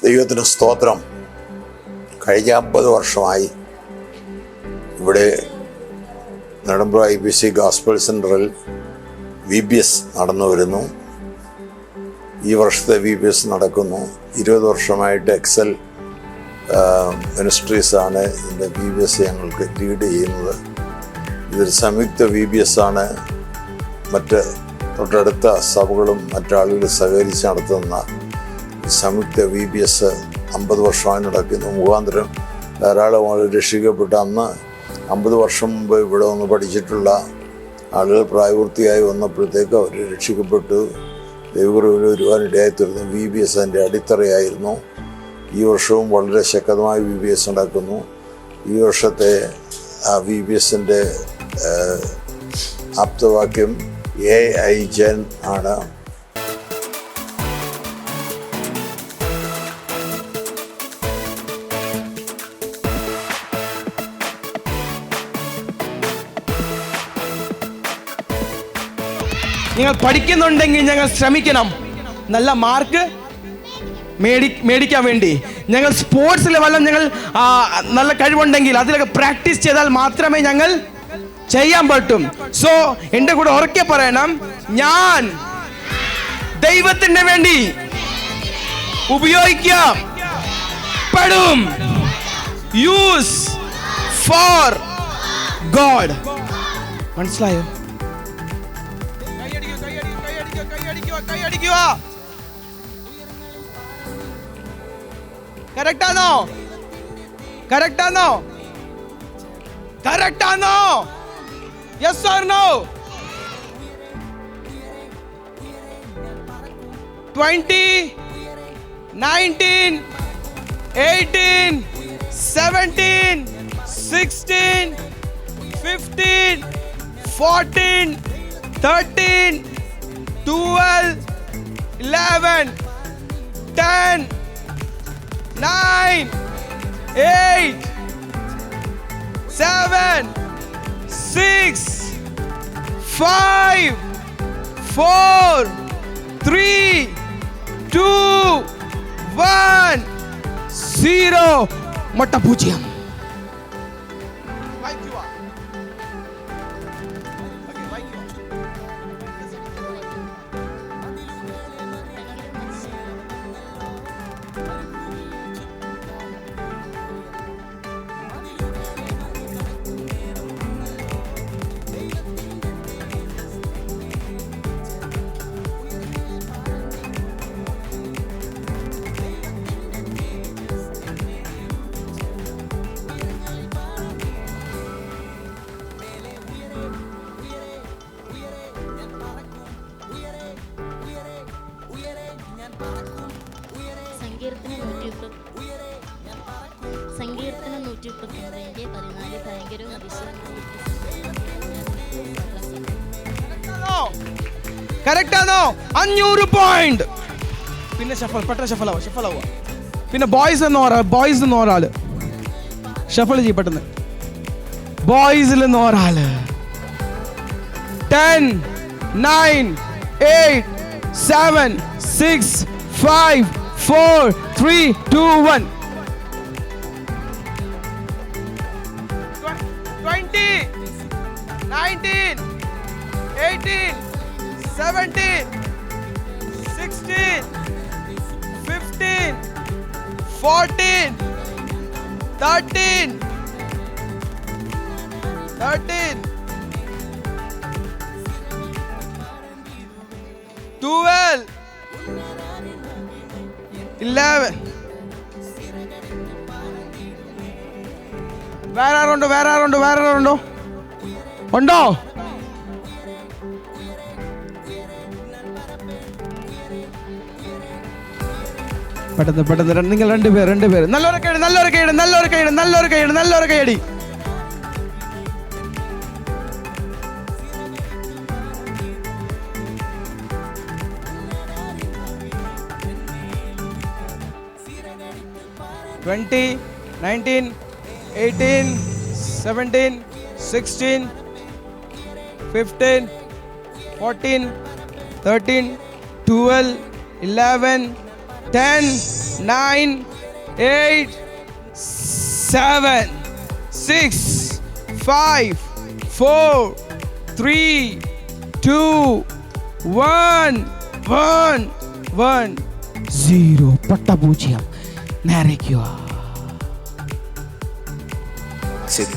ദൈവത്തിന് സ്തോത്രം. കഴിഞ്ഞ 50 വർഷമായി ഇവിടെ നെടുമ്പ്ര IPC ഗോസ്പൽ സെൻറ്ററിൽ VBS നടന്നു വരുന്നു. ഈ വർഷത്തെ VBS നടക്കുന്നു. 20 വർഷമായിട്ട് എക്സൽ മിനിസ്ട്രീസാണ് ഇതിൻ്റെ VBS ഞങ്ങൾക്ക് ലീഡ് ചെയ്യുന്നത്. ഇതൊരു സംയുക്ത VBS ആണ്. മറ്റ് തൊട്ടടുത്ത സഭകളും മറ്റാളുകളും സഹകരിച്ച് നടത്തുന്ന സംയുക്ത VBS 50 വർഷമായി നടക്കുന്നു. മുഖാന്തരം ധാരാളം ആളുകൾ രക്ഷിക്കപ്പെട്ട അന്ന് 50 വർഷം മുമ്പ് ഇവിടെ വന്ന് പഠിച്ചിട്ടുള്ള ആളുകൾ പ്രായപൂർത്തിയായി വന്നപ്പോഴത്തേക്ക് അവർ രക്ഷിക്കപ്പെട്ടു ദൈവകൃപയിൽ വരുവാനിടയായിത്തീർന്നു. VBS അതിൻ്റെ അടിത്തറയായിരുന്നു. ഈ വർഷവും വളരെ ശക്തമായ VBS നടക്കുന്നു. ഈ വർഷത്തെ VBSൻ്റെ ആപ്തവാക്യം AI Gen ആണ്. നിങ്ങൾ പഠിക്കുന്നുണ്ടെങ്കിൽ ഞങ്ങൾ ശ്രമിക്കണം നല്ല മാർക്ക് മേടിക്കാൻ വേണ്ടി. ഞങ്ങൾ സ്പോർട്സിൽ വല്ലതും ഞങ്ങൾ നല്ല കഴിവുണ്ടെങ്കിൽ അതിലൊക്കെ പ്രാക്ടീസ് ചെയ്താൽ മാത്രമേ ഞങ്ങൾ ചെയ്യാൻ പറ്റും. സോ എൻ്റെ കൂടെ ഉറക്കെ പറയണം, ഞാൻ ദൈവത്തിന് വേണ്ടി ഉപയോഗിക്കപ്പെടും. Use for God. മനസ്സിലായോ? കറക്റ്റാണോ? കറക്റ്റാണോ? കറക്റ്റാണോ? Yes or no? 20, 19, 18, 17, 16, 15, 14, 13, 12, 11, 10, 9, 8, 7, 6, 5, 4, 3, 2, 1, 0. മൊട്ട പൂജ്യം. സങ്കീർത്തനം 139 ഭയങ്കരവും കറക്റ്റാണോ? 500 പോയിന്റ്. പിന്നെ പെട്ടെന്ന് ഷഫലാവുക. പിന്നെ ബോയ്സ് എന്ന് ഒരാള് ഷഫൽ ചെയ്യും പെട്ടെന്ന്. ബോയ്സിൽ നിന്ന് ഒരാള്. 10, 9, 8, 7, 6, 5, 4, 3, 2, 1. 20, 19, 18, 17, 16, 15, 14, 13, 12, 11. വേറെ ആരുണ്ടോ? ഉണ്ടോ? പെട്ടെന്ന് നിങ്ങൾ രണ്ടുപേര് നല്ലൊരു കൈയടി. Twenty, 19, 18, 17, 16, 15, 14, 13, 12, 11, 10, 9, 8, 7, 6, 5, 4, 3, 2, 1, 0. പട്ടപൂജ്യം. നേരേക്കുക. ശരി.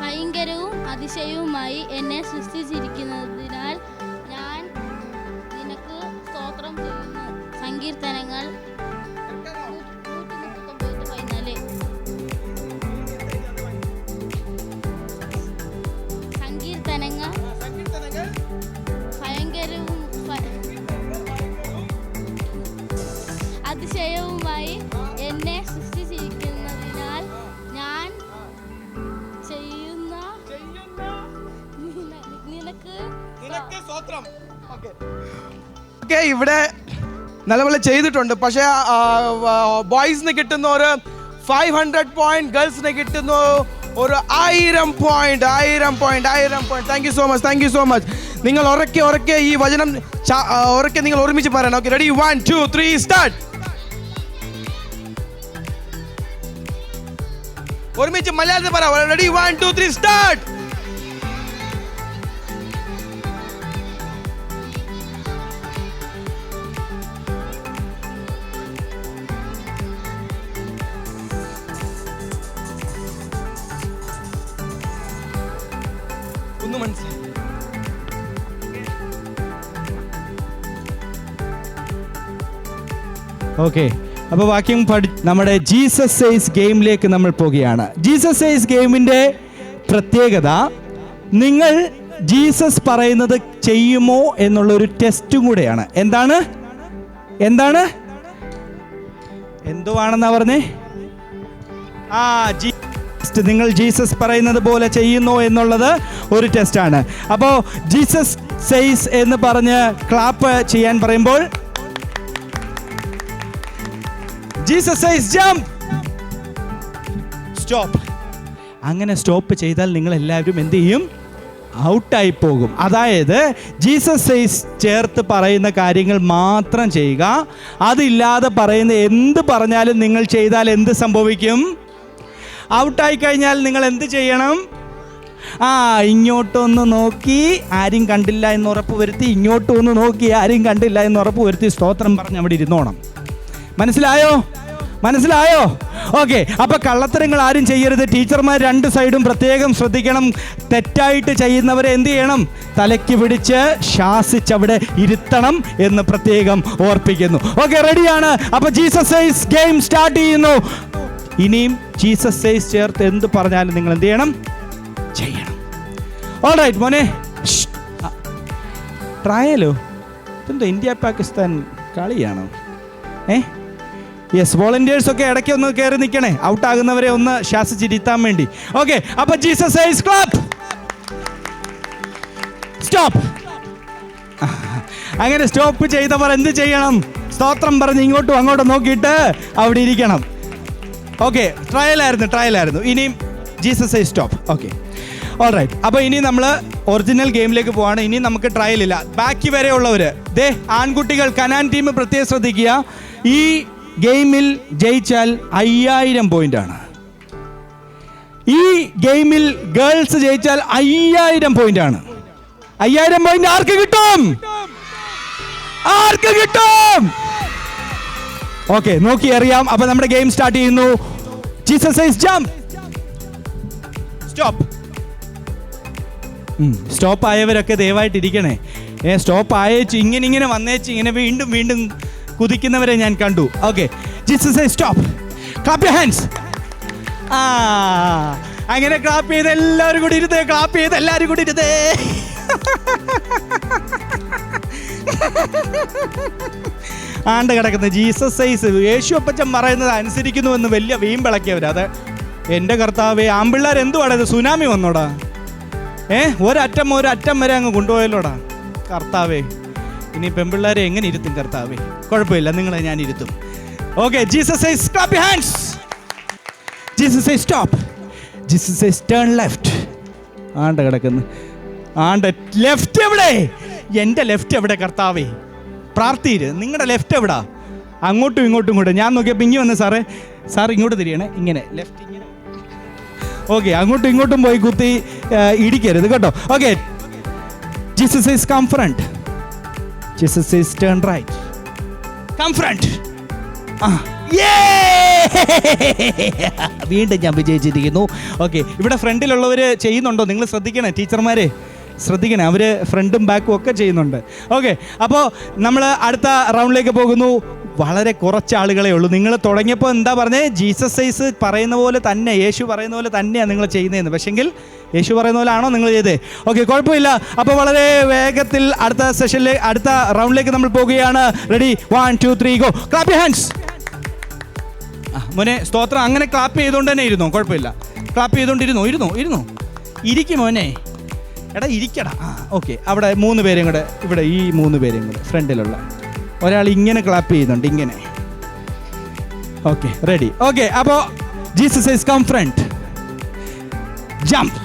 ഭയങ്കരവും അതിശയവുമായി എന്നെ സൃഷ്ടിച്ചിരിക്കുന്നതിനാൽ ഞാൻ നിനക്ക് സ്തോത്രം ചെയ്യുന്നു. സങ്കീർത്തനങ്ങൾ 139:14. സങ്കീർത്തനങ്ങൾ ഭയങ്കരവും അതിശയവുമായി എന്നെ സൃഷ്ടിച്ചിരിക്കുന്നതിനാൽ ഞാൻ ചെയ്യുന്ന നിനക്ക് സ്തോത്രം. ഇവിടെ നല്ലപോലെ ചെയ്തിട്ടുണ്ട്. പക്ഷേ ബോയ്സിന് കിട്ടുന്ന ഒരു 500 പോയിന്റ്, ഗേൾസിന് കിട്ടുന്ന ഒരു 1000 point. Thank you so much. നിങ്ങൾ ഉറക്കെ ഈ വചനം ഉറക്കെ നിങ്ങൾ ഒരുമിച്ച് പറയണം. Okay, ready? 1, 2, 3 സ്റ്റാർട്ട്. ഒരുമിച്ച് മലയാളത്തിൽ പറ. റെഡി? 1, 2, 3 സ്റ്റാർട്ട്. ഒന്ന് മനസ്സിലായി. ഓക്കെ, അപ്പോൾ വാക്യം നമ്മുടെ ജീസസ് സേസ് ഗെയിമിലേക്ക് നമ്മൾ പോവുകയാണ്. ജീസസ് സേസ് ഗെയിമിൻ്റെ പ്രത്യേകത, നിങ്ങൾ ജീസസ് പറയുന്നത് ചെയ്യുമോ എന്നുള്ളൊരു ടെസ്റ്റും കൂടെയാണ്. എന്താണ് എന്തുവാണെന്നാ പറഞ്ഞേ? നിങ്ങൾ ജീസസ് പറയുന്നത് പോലെ ചെയ്യുന്നോ എന്നുള്ളത് ഒരു ടെസ്റ്റാണ്. അപ്പോൾ ജീസസ് സേസ് എന്ന് പറഞ്ഞ് ക്ലാപ്പ് ചെയ്യാൻ പറയുമ്പോൾ ജീസസ് സേസ് ജംപ്, സ്റ്റോപ്പ്. അങ്ങനെ സ്റ്റോപ്പ് ചെയ്താൽ നിങ്ങൾ എല്ലാവരും എന്ത് ചെയ്യും? ഔട്ടായി പോകും. അതായത് ജീസസ് സേസ് ചേർത്ത് പറയുന്ന കാര്യങ്ങൾ മാത്രം ചെയ്യുക. അതില്ലാതെ പറയുന്ന എന്ത് പറഞ്ഞാലും നിങ്ങൾ ചെയ്താൽ എന്ത് സംഭവിക്കും? ഔട്ടായി കഴിഞ്ഞാൽ നിങ്ങൾ എന്ത് ചെയ്യണം? ഇങ്ങോട്ടൊന്ന് നോക്കി ആരും കണ്ടില്ല എന്ന് ഉറപ്പ് വരുത്തി, ഇങ്ങോട്ടൊന്ന് നോക്കി ആരും കണ്ടില്ല എന്ന് ഉറപ്പ് വരുത്തി സ്തോത്രം പറഞ്ഞ് അവിടെ ഇരുന്നോണം. മനസ്സിലായോ? ഓക്കെ, അപ്പൊ കള്ളത്തരങ്ങൾ ആരും ചെയ്യരുത്. ടീച്ചർമാർ 2 സൈഡും പ്രത്യേകം ശ്രദ്ധിക്കണം. തെറ്റായിട്ട് ചെയ്യുന്നവരെ എന്ത് ചെയ്യണം? തലയ്ക്ക് പിടിച്ച് ശാസിച്ചവിടെ ഇരുത്തണം എന്ന് പ്രത്യേകം ഓർപ്പിക്കുന്നു. ഓക്കെ, റെഡിയാണ്? അപ്പൊ ജീസസ് സേസ് ഗെയിം സ്റ്റാർട്ട് ചെയ്യുന്നു. ഇനിയും ജീസസ് സേസ് ചേർത്ത് എന്ത് പറഞ്ഞാലും നിങ്ങൾ എന്ത് ചെയ്യണം? ഓൾറൈറ്റ് മോനെ. ട്രയലോ? ഇതെന്താ ഇന്ത്യ പാകിസ്ഥാൻ കളിയാണോ? യെസ്, വോളണ്ടിയേഴ്സ് ഒക്കെ ഇടയ്ക്ക് ഒന്ന് കയറി നിൽക്കണേ, ഔട്ടാകുന്നവരെ ഒന്ന് ശാസിച്ചിരുത്താൻ വേണ്ടി. ഓക്കെ, അപ്പൊ ജീസസ് സേസ് ക്ലാപ്പ്, സ്റ്റോപ്പ്. അങ്ങനെ സ്റ്റോപ്പ് ചെയ്തവർ എന്ത് ചെയ്യണം? സ്തോത്രം പറഞ്ഞ് ഇങ്ങോട്ടും അങ്ങോട്ടും നോക്കിയിട്ട് അവിടെ ഇരിക്കണം. ഓക്കെ, ട്രയലായിരുന്നു. ഇനിയും Jesus says stop. Okay, alright. അപ്പോൾ ഇനി നമ്മൾ ഒറിജിനൽ ഗെയിമിലേക്ക് പോവാണ്. ഇനി നമുക്ക് ട്രയലില്ല. ബാക്കി വരെ ഉള്ളവർ ആൺകുട്ടികൾ, കനാൻ ടീം പ്രത്യേകം ശ്രദ്ധിക്കുക. ഈ ഗെയിമിൽ ജയിച്ചാൽ 5000 പോയിന്റാണ്. ഈ ഗെയിമിൽ ഗേൾസ് ജയിച്ചാൽ 5000 പോയിന്റാണ്. 5000 പോയിന്റ് ആർക്ക് കിട്ടും? ഓക്കെ, നോക്കി അറിയാം. അപ്പൊ നമ്മുടെ ഗെയിം സ്റ്റാർട്ട് ചെയ്യുന്നു. Jesus says jump, stop. Stop ആയവരൊക്കെ ദയവായിട്ടിരിക്കണേ. സ്റ്റോപ്പ് അയച്ചു ഇങ്ങനെ വന്നേച്ച് ഇങ്ങനെ വീണ്ടും കുതിക്കുന്നവരെ ഞാൻ കണ്ടു. Okay, Jesus says stop. Clap your hands. അങ്ങനെ ക്ലാപ്പ് ചെയ്ത് എല്ലാവരും കൂടി ഇരുതേ. ആണ്ട് കിടക്കുന്ന ജീസസ് സൈസ് യേശു അപ്പച്ചൻ പറയുന്നത് അനുസരിക്കുന്നുവെന്ന് വലിയ വീമ്പിളക്കിയവർ. അത് എൻ്റെ കർത്താവേ, ആമ്പിള്ളേർ എന്തുവാടാ ഇത്? സുനാമി വന്നോടാ. ഒരറ്റം വരെ അങ്ങ് കൊണ്ടുപോയല്ലോടാ. കർത്താവേ, ഇനി പെൺപിള്ളേരെ എങ്ങനെ ഇരുത്തും കർത്താവേ? കുഴപ്പമില്ല, നിങ്ങളെ ഞാൻ ഇരുത്തും. Okay, Jesus says clap your hands. Jesus says stop. Jesus says turn left. ആണ്ട കിടക്കുന്നു. ആണ്ട ലെഫ്റ്റ് എവിടെ? എൻ്റെ ലെഫ്റ്റ് എവിടെ കർത്താവേ? പ്രാർത്ഥിയിര്. നിങ്ങളുടെ ലെഫ്റ്റ് എവിടാ? അങ്ങോട്ടും ഇങ്ങോട്ടും കൂടെ. ഞാൻ നോക്കിയപ്പോൾ ഇങ്ങനെ വന്ന് സാറേ, സാർ ഇങ്ങോട്ട് തിരിയണേ, ഇങ്ങനെ ലെഫ്റ്റ് ഇങ്ങനെ. ഓക്കെ, അങ്ങോട്ടും ഇങ്ങോട്ടും പോയി കുത്തി ഇടിക്കരുത് കേട്ടോ. Okay, Jesus says come front. Jesus says turn right. Come front. വീണ്ടും ഞാൻ വിജയിച്ചിരിക്കുന്നു. ഓക്കെ, ഇവിടെ ഫ്രണ്ടിലുള്ളവർ ചെയ്യുന്നുണ്ടോ? നിങ്ങൾ ശ്രദ്ധിക്കണേ ടീച്ചർമാരെ, ശ്രദ്ധിക്കണേ, അവർ ഫ്രണ്ടും ബാക്കും ഒക്കെ ചെയ്യുന്നുണ്ട്. ഓക്കെ, അപ്പോൾ നമ്മൾ അടുത്ത റൗണ്ടിലേക്ക് പോകുന്നു. വളരെ കുറച്ച് ആളുകളെ ഉള്ളൂ. നിങ്ങൾ തുടങ്ങിയപ്പോൾ എന്താ പറഞ്ഞത്? ജീസസ് സൈസ് പറയുന്ന പോലെ തന്നെ, യേശു പറയുന്ന പോലെ തന്നെയാണ് നിങ്ങൾ ചെയ്യുന്നതെന്ന്. പക്ഷെങ്കിൽ യേശു പറയുന്ന പോലെ ആണോ നിങ്ങൾ ചെയ്തേ? ഓക്കെ, കുഴപ്പമില്ല. അപ്പോൾ വളരെ വേഗത്തിൽ അടുത്ത സെഷനിൽ, അടുത്ത റൗണ്ടിലേക്ക് നമ്മൾ പോകുകയാണ്. Ready, 1 2 3 go. Clap your hands. മോനെ സ്തോത്രം. അങ്ങനെ ക്ലാപ്പ് ചെയ്തുകൊണ്ട് തന്നെ ഇരുന്നോ, കുഴപ്പമില്ല. ക്ലാപ്പ് ചെയ്തുകൊണ്ടിരുന്നോ? ഇരുന്നോ. ഇരിക്കും മോനെ. എടാ ഇരിക്കടാ. ഓക്കെ, അവിടെ 3 പേരും കൂടെ, ഇവിടെ ഈ 3 പേരും കൂടെ ഫ്രണ്ടിലുള്ള ഒരാൾ ഇങ്ങനെ ക്ലാപ്പ് ചെയ്യുന്നുണ്ട്, ഇങ്ങനെ. Okay, ready. ഓക്കെ, അപ്പോൾ Jesus says come front. Jump.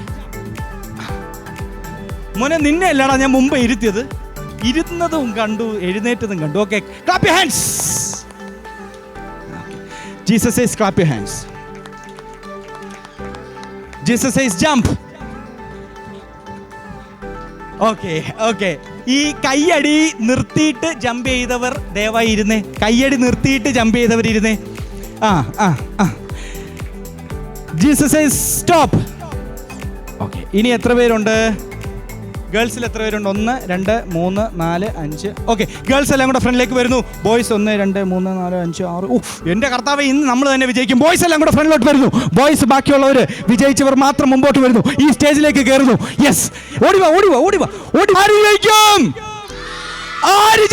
മോനെ നിന്നെ അല്ലടാ ഞാൻ മുമ്പ് ഇരുത്തിയത്. ഇരുന്നതും കണ്ടു, എഴുന്നേറ്റതും കണ്ടു. Okay, clap your hands. Jesus says clap your hands. Jesus says jump. Okay, ഈ കയ്യടി നിർത്തിയിട്ട് ജമ്പ് ചെയ്തവർ ദയവായി ഇരുന്നേ. കയ്യടി നിർത്തിയിട്ട് ജമ്പ് ചെയ്തവർ ഇരുന്നേ. Jesus says stop. ഓക്കെ, ഇനി എത്ര പേരുണ്ട്? ഗേൾസിൽ എത്ര പേരുണ്ട്? 1 2 3 4 5. ഓക്കെ, ഗേൾസ് എല്ലാം കൂടെ ഫ്രണ്ടിലേക്ക് വരുന്നു. ബോയ്സ് 1 2 3 4 5 6. എൻ്റെ കർത്താവേ, ഇന്ന് നമ്മൾ തന്നെ വിജയിക്കും. ബോയ്സ് എല്ലാം കൂടെ ഫ്രണ്ടിലോട്ട് വരുന്നു. ബോയ്സ് ബാക്കിയുള്ളവർ വിജയിച്ചവർ മാത്രം മുമ്പോട്ട് വരുന്നു. ഈ സ്റ്റേജിലേക്ക് കയറുന്നു. യെസ്, ഓടിവാ. ആര്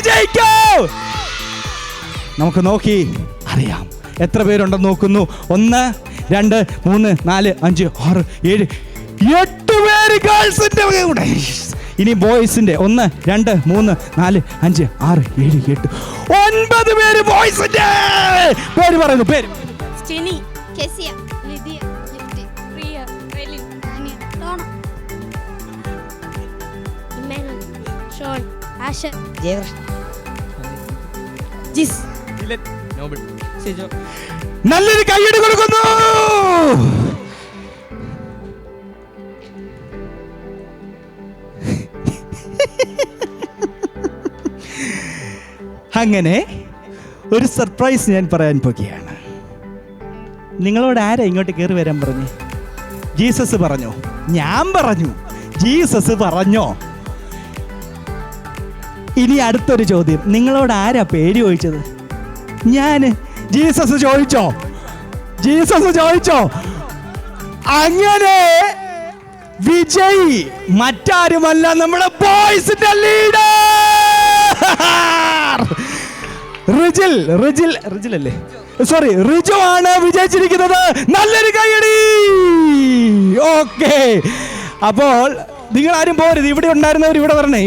ജയിക്കും? നമുക്ക് നോക്കി അറിയാം. എത്ര പേരുണ്ടെന്ന് നോക്കുന്നു. 1 2 3 4 5 6 7 8 പേര് ഗേൾസിന്റെ കൂടെ. ഇനി ബോയ്സിന്റെ 1 2 3 4 5 6 7 8 9 പേര് ബോയ്സിന്റെ. പേര് പറയുന്നു. പേര് സ്റ്റെനി, കെസിയ, ലിദിയ, ലിഫ്റ്റ്, പ്രിയ, റെലിൻ, ആനിയ, ടോണ, ഇമ്മാനുവൽ, ഷോൺ, ആഷർ, ജയകൃഷ്ണൻ, ജിസ്, നോബിൾ, സിജോ. നല്ലൊരു കൈയ്യടി കൊടുക്കുന്നു. അങ്ങനെ ഒരു സർപ്രൈസ് ഞാൻ പറയാൻ പോകുകയാണ്. നിങ്ങളോട് ആരാ ഇങ്ങോട്ട് കയറി വരാൻ പറഞ്ഞു? ജീസസ് പറഞ്ഞോ? ഞാൻ പറഞ്ഞു? ജീസസ് പറഞ്ഞോ? ഇനി അടുത്തൊരു ചോദ്യം. നിങ്ങളോട് ആരാ പേര് ചോദിച്ചത്? ഞാൻ. ജീസസ് ചോദിച്ചോ? അങ്ങനെ വിജയ് മറ്റാരുമല്ല, നമ്മുടെ ബോയ്സിന്റെ ലീഡർ റിജിൽ അല്ലേ? സോറി, റിജോ ആണ് വിജയിച്ചിരിക്കുന്നത്. നല്ലൊരു കൈയടി. ഓക്കെ, അപ്പോൾ നിങ്ങൾ ആരും പോരുത്. ഇവിടെ ഉണ്ടായിരുന്നവർ ഇവിടെ വരണേ.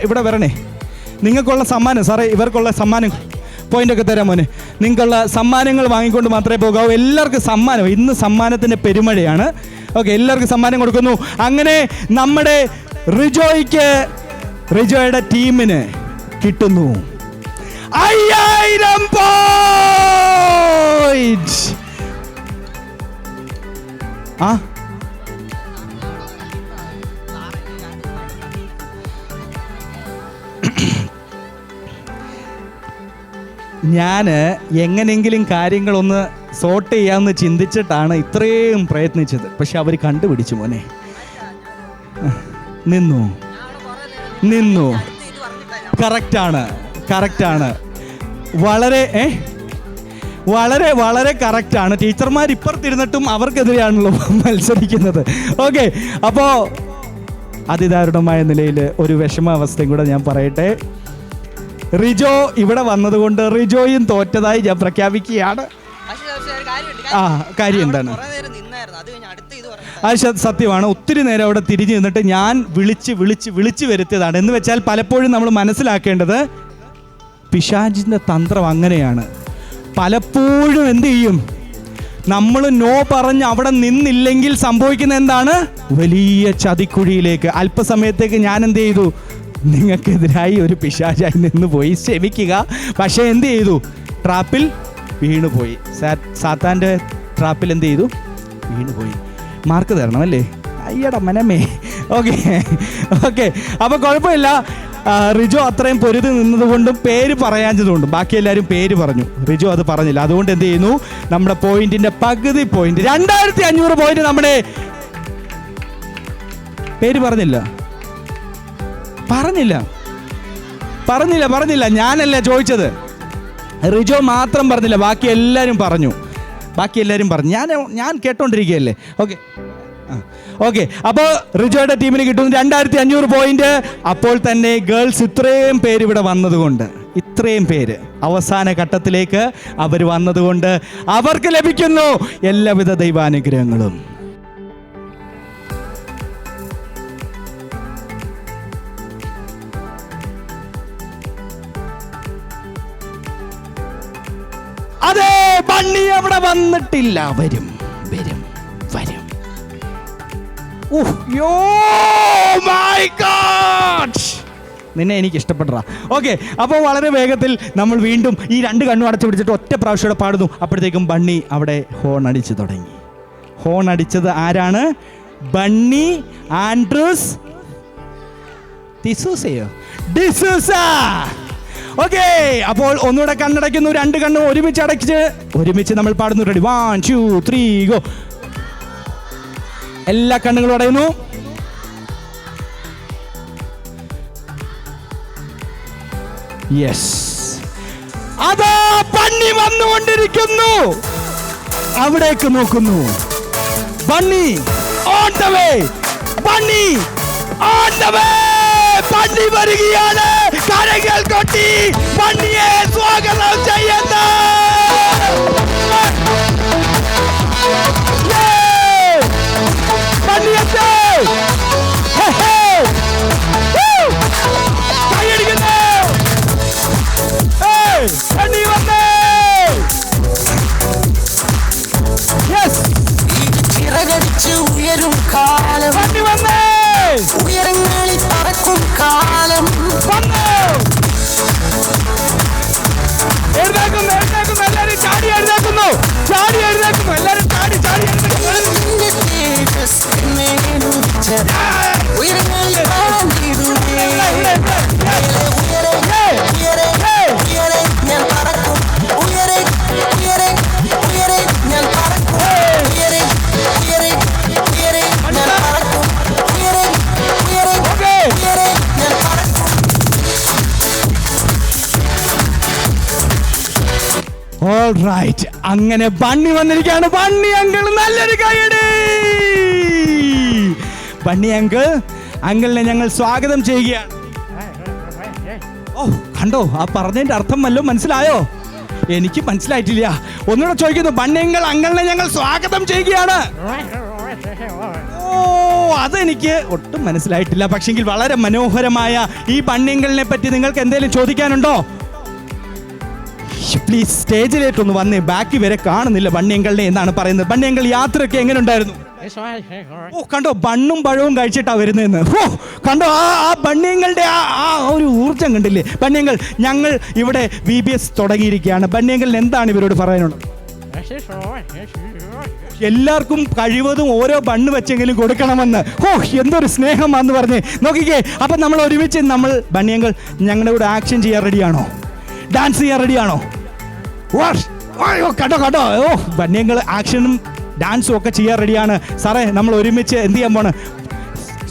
ഇവിടെ വരണേ. നിങ്ങൾക്കുള്ള സമ്മാനം സാറേ, ഇവർക്കുള്ള സമ്മാനം പോയിൻ്റൊക്കെ തരാം മോനെ. നിങ്ങൾക്കുള്ള സമ്മാനങ്ങൾ വാങ്ങിക്കൊണ്ട് മാത്രമേ പോകാവൂ. എല്ലാവർക്കും സമ്മാനം. ഇന്ന് സമ്മാനത്തിൻ്റെ പെരുമഴയാണ്. ഓക്കെ, എല്ലാവർക്കും സമ്മാനം കൊടുക്കുന്നു. അങ്ങനെ നമ്മുടെ റിജോയുടെ ടീമിന് കിട്ടുന്നു 5000 പോയിന്റ്. ഞാൻ എങ്ങനെയെങ്കിലും കാര്യങ്ങളൊന്ന് സോർട്ട് ചെയ്യാമെന്ന് ചിന്തിച്ചിട്ടാണ് ഇത്രയും പ്രയത്നിച്ചത്. പക്ഷെ അവർ കണ്ടുപിടിച്ചു മോനെ. നിന്നു. കറക്റ്റാണ്. വളരെ വളരെ കറക്റ്റാണ്. ടീച്ചർമാർ ഇപ്പുറത്തിരുന്നിട്ടും അവർക്കെതിരെയാണല്ലോ മത്സരിക്കുന്നത്. ഓക്കെ, അപ്പോൾ അതിദാരുണമായ നിലയിൽ ഒരു വിഷമാവസ്ഥയും കൂടെ ഞാൻ പറയട്ടെ. റിജോ ഇവിടെ വന്നതുകൊണ്ട് റിജോയും തോറ്റതായി ഞാൻ പ്രഖ്യാപിക്കുകയാണ്. കാര്യം എന്താണ്? അത് സത്യമാണ്. ഒത്തിരി നേരം അവിടെ തിരിഞ്ഞു നിന്നിട്ട് ഞാൻ വിളിച്ച് വരുത്തിയതാണ്. എന്ന് വെച്ചാൽ പലപ്പോഴും നമ്മൾ മനസ്സിലാക്കേണ്ടത് പിശാചിൻ്റെ തന്ത്രം അങ്ങനെയാണ്. പലപ്പോഴും എന്ത് ചെയ്യും, നമ്മൾ നോ പറഞ്ഞ് അവിടെ നിന്നില്ലെങ്കിൽ സംഭവിക്കുന്ന എന്താണ്, വലിയ ചതിക്കുഴിയിലേക്ക്. അല്പസമയത്തേക്ക് ഞാൻ എന്ത് ചെയ്തു, നിങ്ങൾക്കെതിരായി ഒരു പിശാചായി നിന്ന് പോയി, ക്ഷമിക്കുക. പക്ഷേ എന്ത് ചെയ്തു, ട്രാപ്പിൽ വീണുപോയി. സാത്താൻ്റെ ട്രാപ്പിൽ എന്ത് ചെയ്തു, വീണുപോയി. മാർക്ക് തരണം അല്ലേ, അയ്യട മനമേ. ഓക്കെ ഓക്കെ, അപ്പോൾ കുഴപ്പമില്ല. റിജോ അത്രയും പൊരുതി നിന്നതുകൊണ്ടും പേര് പറയാഞ്ഞതുകൊണ്ടും ബാക്കി എല്ലാവരും പേര് പറഞ്ഞു, റിജോ അത് പറഞ്ഞില്ല. അതുകൊണ്ട് എന്ത് ചെയ്യുന്നു, നമ്മുടെ പോയിന്റിന്റെ പകുതി പോയിന്റ് 2500 പോയിന്റ് നമ്മുടെ പേര് പറഞ്ഞില്ല. ഞാനല്ല ചോദിച്ചത്, റിജോ മാത്രം പറഞ്ഞില്ല, ബാക്കി എല്ലാവരും പറഞ്ഞു. ഞാൻ കേട്ടോണ്ടിരിക്കുകയല്ലേ. ഓക്കെ അപ്പോൾ റിജോയുടെ ടീമിന് കിട്ടുന്നു 2500 പോയിന്റ്. അപ്പോൾ തന്നെ ഗേൾസ് ഇത്രയും പേര് ഇവിടെ വന്നതുകൊണ്ട്, ഇത്രയും പേര് അവസാന ഘട്ടത്തിലേക്ക് അവർ വന്നതുകൊണ്ട് അവർക്ക് ലഭിക്കുന്നു എല്ലാവിധ ദൈവാനുഗ്രഹങ്ങളും. അതെ, ബണ്ണി അവിടെ വന്നിട്ടില്ല. വരും. നിന്നെ എനിക്ക് ഇഷ്ടപ്പെടാ. ഓക്കെ, അപ്പോൾ വളരെ വേഗത്തിൽ നമ്മൾ വീണ്ടും ഈ 2 കണ്ണും അടച്ചു പിടിച്ചിട്ട് ഒറ്റ പ്രാവശ്യം പാടുന്നു. അപ്പോഴത്തേക്കും ബണ്ണി അവിടെ ഹോൺ അടിച്ചു തുടങ്ങി. ഹോൺ അടിച്ചത് ആരാണ്? Bunny Andrews D'Souza. ഓക്കെ, അപ്പോൾ ഒന്നുകൂടെ കണ്ണടയ്ക്കുന്നു. 2 കണ്ണും ഒരുമിച്ച് നമ്മൾ പാടുന്നു. Ready, 1 2 3 go. എല്ലാ കണ്ണുകളും അടയുന്നു. യെസ്, അതാ ബണ്ണി വന്നുകൊണ്ടിരിക്കുന്നു. അവിടേക്ക് നോക്കുന്നു. Bunny on the way. Bunny വരികയാണ്. കരങ്ങൾ കൊട്ടി ബണ്ണിയെ സ്വാഗതം ചെയ്യുന്നു. ഉയരും കാലം, ഉയരങ്ങളിൽ പറക്കും കാലം. എഴുന്നേക്കുന്നു. എല്ലാവരും ചാടി എഴുന്നേക്കുന്നു. എല്ലാവരും ചാടി ഉയരങ്ങളിൽ ഞാൻ പറക്കും. ഉയരെ ഞാൻ പറക്കും. ഉയരെ ഞാൻ പറക്കും. ഉയരെ ഞാൻ പറക്കും. ഓൾ റൈറ്റ്, അങ്ങനെ ബണ്ണി വന്നിരിക്കുകയാണ്. ബണ്ണി അങ്കിൾ, നല്ലൊരു കൈയടി. ബണ്ണി അങ്കിളിനെ ഞങ്ങൾ സ്വാഗതം ചെയ്യുകയാണ്. ഓ, കണ്ടോ, ആ പറഞ്ഞതിന്റെ അർത്ഥം വല്ലതും മനസ്സിലായോ? എനിക്ക് മനസ്സിലായിട്ടില്ല. ഒന്നുകൂടെ ചോദിക്കുന്നു. ബണ്ണി അങ്കിളിനെ ഞങ്ങൾ സ്വാഗതം ചെയ്യുകയാണ്. ഓ, അതെനിക്ക് ഒട്ടും മനസ്സിലായിട്ടില്ല. പക്ഷെങ്കിൽ വളരെ മനോഹരമായ ഈ ബണ്ണി അങ്കിളിനെ പറ്റി നിങ്ങൾക്ക് എന്തെങ്കിലും ചോദിക്കാനുണ്ടോ? പ്ലീസ് സ്റ്റേജിലേക്കൊന്ന് വന്നേ. ബാക്കി വരെ കാണുന്നില്ല ബണ്ണി അങ്കിളിനെ എന്നാണ് പറയുന്നത്. ബണ്ണി അങ്കിൾ, യാത്രയൊക്കെ എങ്ങനെ ഉണ്ടായിരുന്നു? ഓ, കണ്ടോ, ബണ്ണും പഴവും കഴിച്ചിട്ടാ വരുന്നതെന്ന്. ഓ, കണ്ടോ, ആ ബണ്ണിയങ്ങളുടെ ആ ഒരു ഊർജം കണ്ടില്ലേ? ബണ്ണിയങ്ങൾ, ഞങ്ങൾ ഇവിടെ VBS തുടങ്ങിയിരിക്കുകയാണ്. ബണ്ണിയങ്ങളിൽ എന്താണ് ഇവരോട് പറയാനുള്ളത്? എല്ലാവർക്കും കഴിവതും ഓരോ ബണ്ണ് വെച്ചെങ്കിലും കൊടുക്കണമെന്ന്. ഓ, എന്തൊരു സ്നേഹമാണെന്ന് പറഞ്ഞേ. നോക്കിക്കേ, അപ്പം നമ്മൾ ഒരുമിച്ച് ബണ്ണിയങ്ങൾ ഞങ്ങളുടെ കൂടെ ആക്ഷൻ ചെയ്യാൻ റെഡിയാണോ? ഡാൻസ് ചെയ്യാൻ റെഡിയാണോ? കേട്ടോ, ഓ, ബണ്ണിയങ്ങൾ ആക്ഷനും ഡാൻസും ഒക്കെ ചെയ്യാൻ റെഡിയാണ്. സാറേ, നമ്മൾ ഒരുമിച്ച് എന്ത് ചെയ്യാൻ പോണ്?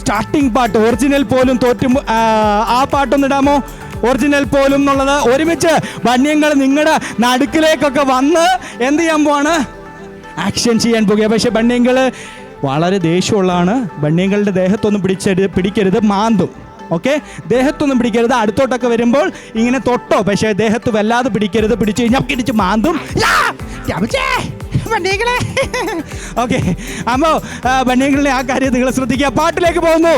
സ്റ്റാർട്ടിങ് പാട്ട് ഒറിജിനൽ പോലും തോറ്റും ആ പാട്ടൊന്നിടാമോ? ഒറിജിനൽ പോലും എന്നുള്ളത് ഒരുമിച്ച് ബണ്ണിയങ്ങൾ നിങ്ങളുടെ നടുക്കിലേക്കൊക്കെ വന്ന് എന്ത് ചെയ്യാൻ പോവാണ്? ആക്ഷൻ ചെയ്യാൻ പോകുക. പക്ഷെ ബണ്ണിയങ്ങൾ വളരെ ദേഷ്യമുള്ളതാണ്. ബണ്ണിയങ്ങളുടെ ദേഹത്തൊന്നും പിടിക്കരുത്, മാന്തും. ഓക്കെ, ദേഹത്തൊന്നും പിടിക്കരുത്. അടുത്തോട്ടൊക്കെ വരുമ്പോൾ ഇങ്ങനെ തൊട്ടോ, പക്ഷേ ദേഹത്ത് വല്ലാതെ പിടിക്കരുത്. പിടിച്ചു കഴിഞ്ഞാൽ ഇടിച്ച് മാന്തും. ബണ്ണികളെ. ഓക്കെ, അപ്പോൾ ബണ്ണികളുടെ ആ കാര്യം നിങ്ങൾ ശ്രദ്ധിക്കുക. പാട്ടിലേക്ക് പോകുന്നു.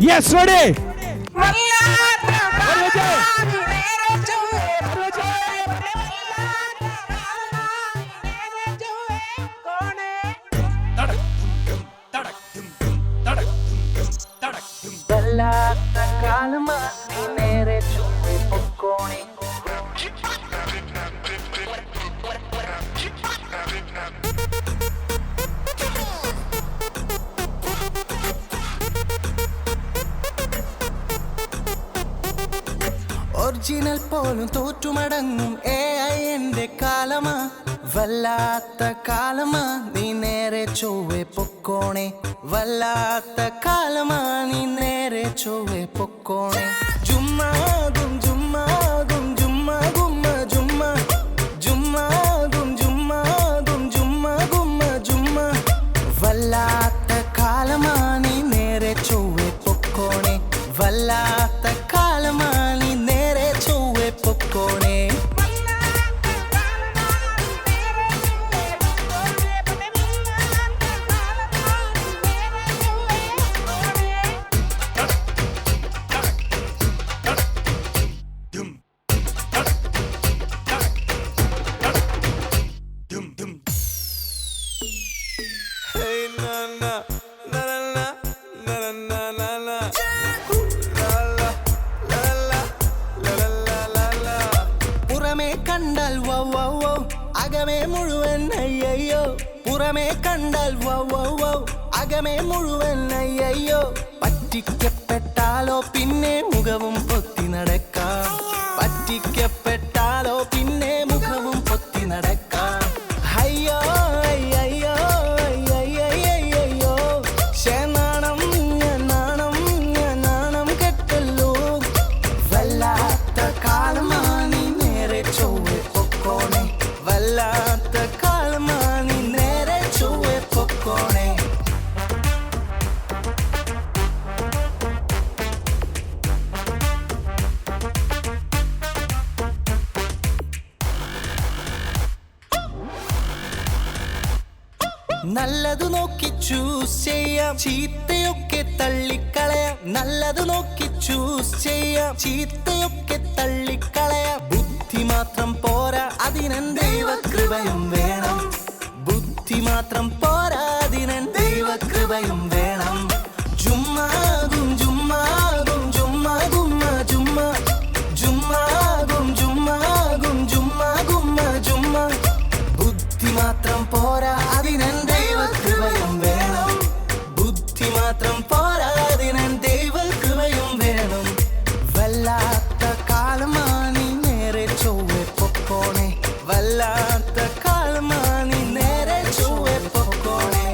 Yes, ready. ഒറിജിനൽ പോലും തോറ്റുമടങ്ങും AI എന്റെ കാലമാ, വല്ലാത്ത കാലമാ നീ നേരെ ചൊവ്വെ പൊക്കോണേ, വല്ലാത്ത കാലമാ നീ നേരെ ചൊവ്വെ പൊക്കോണേ. ജുമ്മാകും ജുമ്മാകും ജുമ്മാ ഗുമ്മ ജുമ്മ, ജുമ്മാകും ജുമ്മാകും ജുമ്മാ ഗുമ്മ ജുമ്മ, വല്ലാത്ത കാലമാ നീ നേരെ ചൊവ്വെ പൊക്കോണേ, വല്ലാത്ത കാലമാ നീ നേരെ ചൊവ്വെ പൊക്കോണേ. പുറമേ കണ്ടാൽ വൗ വൗ വൗ, അകമേ മുഴുവൻ അയ്യയ്യോ, പുറമേ കണ്ടാൽ വൗ വൗ വൗ, അകമേ മുഴുവൻ അയ്യയ്യോ. പറ്റിക്കപ്പെട്ടാലോ പിന്നെ മുഖവും പൊത്തി നടക്കാം, പറ്റിക്കപ്പെട്ടാലോ പിന്നെ മുഖവും പൊത്തി നടക്കാം. അയ്യോ അയ്യോ അയ്യോ, നാണം ഞാൻ നാണം ഞാൻ നാണം കെട്ടല്ലോ, വല്ലാത്ത കാലമാ നീ നേരെ ചൊവ്വെ പൊക്കോണേ, വല്ലാത്ത കാലമാ നീ നേരെ ചൊവ്വെ പൊക്കോണേ. നല്ലതു നോക്കി ചൂസ് ചെയ്യാം, ചീത്തയൊക്കെ തള്ളിക്കളയാം, നല്ലതു നോക്കി ചൂസ് ചെയ്യാം, ചീത്തയൊക്കെ തള്ളിക്കളയാം. ബുദ്ധി മാത്രം പോരാ, അതിനൻ ദൈവകൃപയും വേണം, ബുദ്ധി മാത്രം പോരാ, അതിനൻ ദൈവകൃപയും വേണം. ജുമ്മാകും ജുമ്മാകും ജുമ്മാ ഗുമ്മ ജുമ്മ, ജുമ്മാകും ജുമ്മാകും ജുമ്മാ ഗുമ്മ ജുമ്മ, ബുദ്ധി മാത്രം പോരാ, അതിനൻ ദൈവകൃപയും വേണം, ബുദ്ധി മാത്രം പോരാ, അതിനൻ ദൈവകൃപയും വേണം. വല്ലാത്ത കാലമാ നീ നേരെ ചൊവ്വെ പൊക്കോണേ, വല്ലാത്ത കാലമാ നീ നേരെ ചൊവ്വെ പൊക്കോണേ.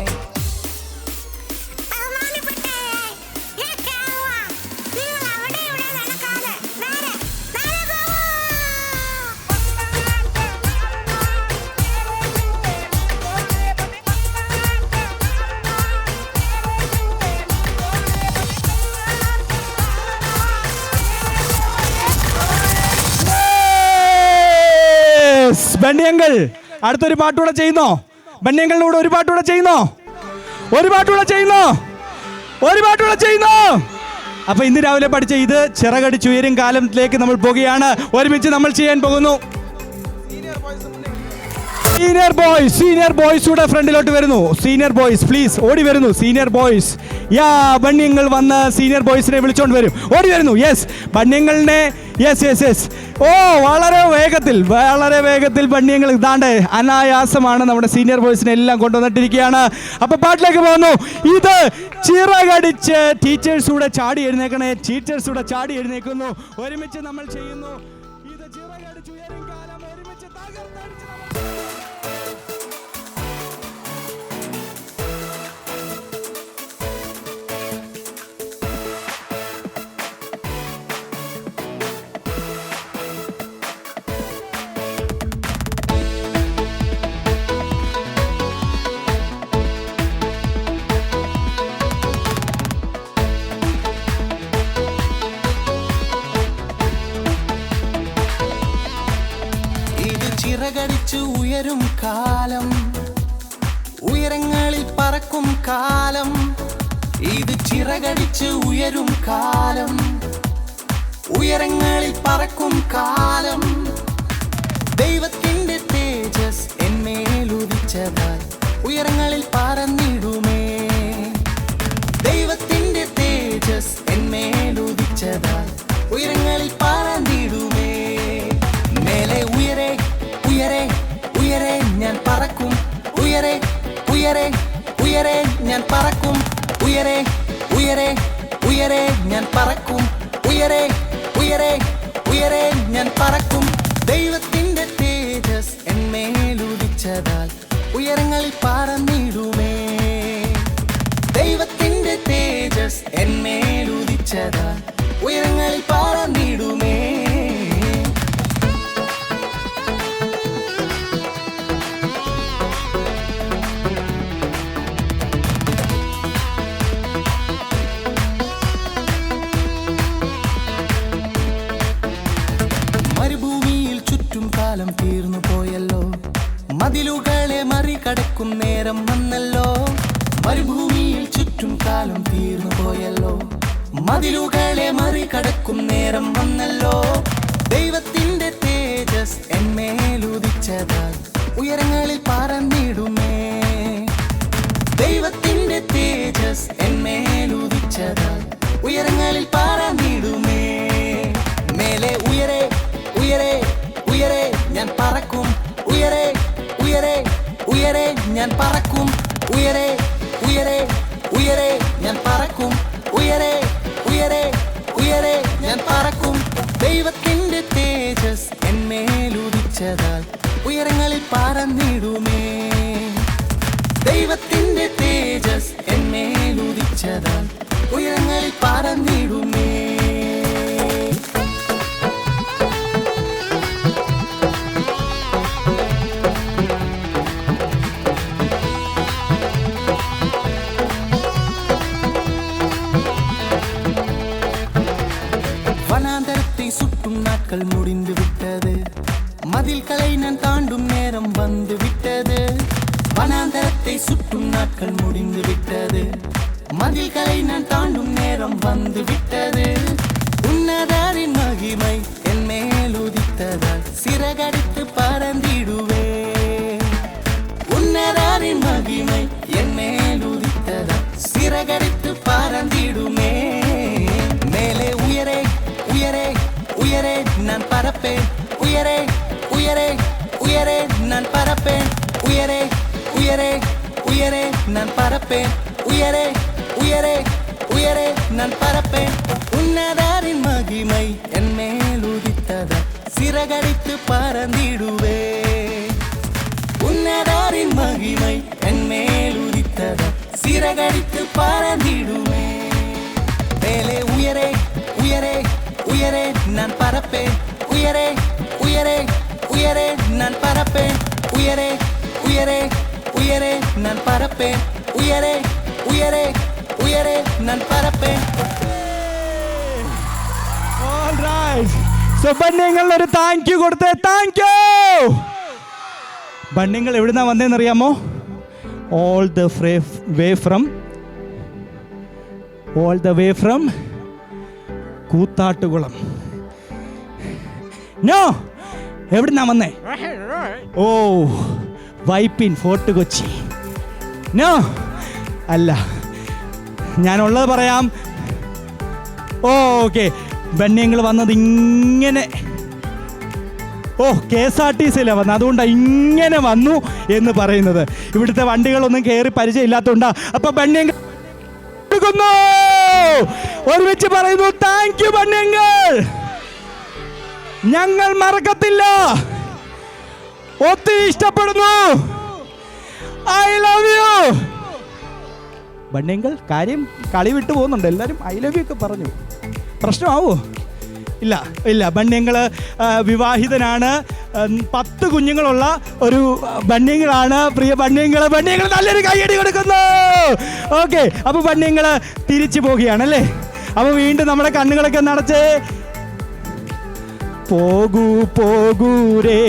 ബണ്ണിയങ്കൾ അടുത്തൊരു പാട്ടുകൂടെ ചെയ്യുന്നോ? ബണ്ണിയങ്കളുടെ കൂടെ ഒരു പാട്ടുകൂടെ ചെയ്യുന്നോ? ഒരു പാട്ടുകൂടെ ചെയ്യുന്നോ? ഒരു പാട്ടുകൂടെ ചെയ്യുന്നോ? അപ്പൊ ഇന്ന് രാവിലെ പഠിച്ച ഇത് ചിറകടിച്ചുയരും കാലത്തിലേക്ക് നമ്മൾ പോകുകയാണ്. ഒരുമിച്ച് നമ്മൾ ചെയ്യാൻ പോകുന്നു. സീനിയർ ബോയ്സ് കൂടെ ഫ്രണ്ടിലോട്ട് വരുന്നു. സീനിയർ ബോയ്സ് പ്ലീസ് ഓടി വരുന്നു. സീനിയർ ബോയ്സ് യാ ബണ്ണിയങ്ങൾ വന്ന് സീനിയർ ബോയ്സിനെ വിളിച്ചോണ്ട് വരും. ഓടി വരുന്നു. യെസ് ബണ്ണിയങ്ങളിനെ യെസ് ഓ വളരെ വേഗത്തിൽ ബണ്ണിയങ്ങൾ ഇതാണ്ട് അനായാസമാണ് നമ്മുടെ സീനിയർ ബോയ്സിനെ എല്ലാം കൊണ്ടുവന്നിട്ടിരിക്കുകയാണ്. അപ്പൊ പാട്ടിലേക്ക് പോകുന്നു. ഇത് ചിറകടിച്ച് ടീച്ചേഴ്സൂടെ ചാടി എഴുന്നേക്കുന്നു. ഒരുമിച്ച് നമ്മൾ ചെയ്യുന്നു. ഇത് ചിറകടിച്ചുയരും കാലം ഒരുമിച്ച് തകർത്തടിച്ച് ചിറകടിച്ചു ഉയരും കാലം, ഉയരങ്ങളിൽ പറക്കും കാലം, ഇത് ചിറകടിച്ച് ഉയരും കാലം, ഉയരങ്ങളിൽ പറക്കും കാലം. ദൈവത്തിന്റെ തേജസ് എന്മേലുദിച്ചതാൽ ഉയരങ്ങളിൽ പറന്നിടുമേ. ദൈവത്തിന്റെ തേജസ് എന്മേലുദിച്ചതാൽ ഉയരങ്ങളിൽ പറന്നിടുമേ. മേലെ ഉയരെ ഉയരെ ഉയരെ ഞാൻ പറക്കും, ഉയരെ ഉയരെ ഉയരെ ഞാൻ പറക്കും, ഉയരെ ഉയരെ ഉയരെ ഞാൻ പറക്കും, ഉയരെ ഉയരെ ഉയരെ ഞാൻ പറക്കും. ദൈവത്തിന്റെ തേജസ് എന്മേലുദിച്ചതാൽ ഉയരങ്ങളിൽ പറന്നിടുമേ. ദൈവത്തിന്റെ തേജസ് എന്മേലുദിച്ചതാൽ ഉയരങ്ങളിൽ പറന്നിടുമേ. മരുഭൂമിയിൽ ചുറ്റും കാലം തീർന്നു പോയല്ലോ, മതിലുകളെ മറികടക്കും നേരം വന്നല്ലോ. മരുഭൂമിയിൽ ചുറ്റും കാലം തീർന്നു പോയല്ലോ, മതിലുകളെ മറികടക്കും നേരം വന്നല്ലോ. ദൈവത്തിന്റെ തേജസ് എന്മേലുദിച്ചതാൽ ഉയരങ്ങളിൽ പറന്നിടുമേ. ദൈവത്തിന്റെ തേജസ് എന്മേലുദിച്ചതാൽ ഉയരങ്ങളിൽ പറന്നിടുമേ. മേലെ ഉയരെ ഉയരെ ഉയരെ ഞാൻ പറക്കും, ഉയരെ ഉയരെ ഉയരെ ഞാൻ പറക്കും, ഉയരെ ഉയരെ ഉയരെ ഞാൻ പറക്കും, ഉയരെ ഉയരെ ഉയരെ ഞാൻ പറക്കും. ദൈവത്തിന്റെ തേജസ് എന്മേലുദിച്ചതാൽ ഉയരങ്ങളിൽ പറന്നിടുമേ. ദൈവത്തിന്റെ തേജസ് എന്മേലുദിച്ചതാൽ ഉയരങ്ങളിൽ പറന്നിടുമേ. வனாந்தரத்தை சுற்றும் நாட்கள் முடிந்து விட்டது, மதில்களை நான் தாண்டும் நேரம் வந்து விட்டது. வனாந்தரத்தை சுற்றும் நாட்கள் முடிந்து விட்டது, மதில்களை நான் தாண்டும் நேரம் வந்து விட்டது. உன்னதரின் மகிமை என் மேல் உதித்ததால் சிறகடித்து பறந்திடுவே. உன்னதரின் மகிமை என் மேல் உதித்ததால் சிறகடித்து பறந்திடுமே. மேலே உயரே உயரே உயரே நான் பறப்பேன், உயரே உயரே உயரே நான் பறப்பேன், உயரே உயரே உயரே நான் பறப்பேன், உயரே உயரே உயரே நான் பறப்பேன். உன்னதரின் மகிமை என் மேல் உதித்ததால் சிறகடித்து பறந்திடுவே. உன்னதரின் மகிமை என் மேல் உதித்ததால் சிறகடித்து பறந்திடுவே. மேலே உயரே உயரே உயரே நான் பறப்பேன், உயரே உயரே உயரே நான் பறப்பேன், உயரே உயரே உயரே நான் பறப்பேன், உயரே உயரே ഉയരെ ഞാൻ പറപ്പേൻ. ബണ്ണിങ്ങൾ ഒരു താങ്ക് യു കൊടുത്തേ. Thank you. ബണ്ണിങ്ങൾ എവിടുന്നാ വന്നേന്നറിയാമോ? All the way from Koothattukulam. No, എവിടുന്നാ വന്നേ? ഓ, വൈപ്പിൻ ഫോർട്ട് കൊച്ചി. നോ, അല്ല, ഞാനുള്ളത് പറയാം. ഓക്കെ, ബണ്ണിയങ്ങൾ വന്നത് ഇങ്ങനെ, KSRTCയിലാണ് വന്നത്, അതുകൊണ്ടാണ് ഇങ്ങനെ വന്നു എന്ന് പറയുന്നത്. ഇവിടുത്തെ വണ്ടികളൊന്നും കയറി പരിചയമില്ലാത്തതുകൊണ്ടാ. അപ്പൊ ബണ്ണിയങ്ങൾ ഒരുമിച്ച് പറയുന്നു, താങ്ക് യു ബണ്ണിയങ്ങൾ, ഞങ്ങൾ മറക്കത്തില്ല, ഒത്തിരി ഇഷ്ടപ്പെടുന്നു, ഐ ലവ് യു. ബണ്ണിയങ്ങൾ കാര്യം കളി വിട്ടു പോകുന്നുണ്ട്. എല്ലാവരും ഐ ലവ് യു ഒക്കെ പറഞ്ഞു. പ്രശ്നമാവോ? ഇല്ല ഇല്ല. ബണ്ണിയങ്ങൾ വിവാഹിതനാണ്, 10 കുഞ്ഞുങ്ങളുള്ള ഒരു ബണ്ണിയങ്ങളാണ്. പ്രിയ ബണ്ണിയങ്ങൾ നല്ലൊരു കൈയടി കൊടുക്കുന്നു. ഓക്കെ, അപ്പോൾ ബണ്ണിയങ്ങൾ തിരിച്ചു പോകുകയാണല്ലേ. അപ്പോൾ വീണ്ടും നമ്മുടെ കണ്ണുകളൊക്കെ നടച്ച് പോകൂ പോകൂ രേ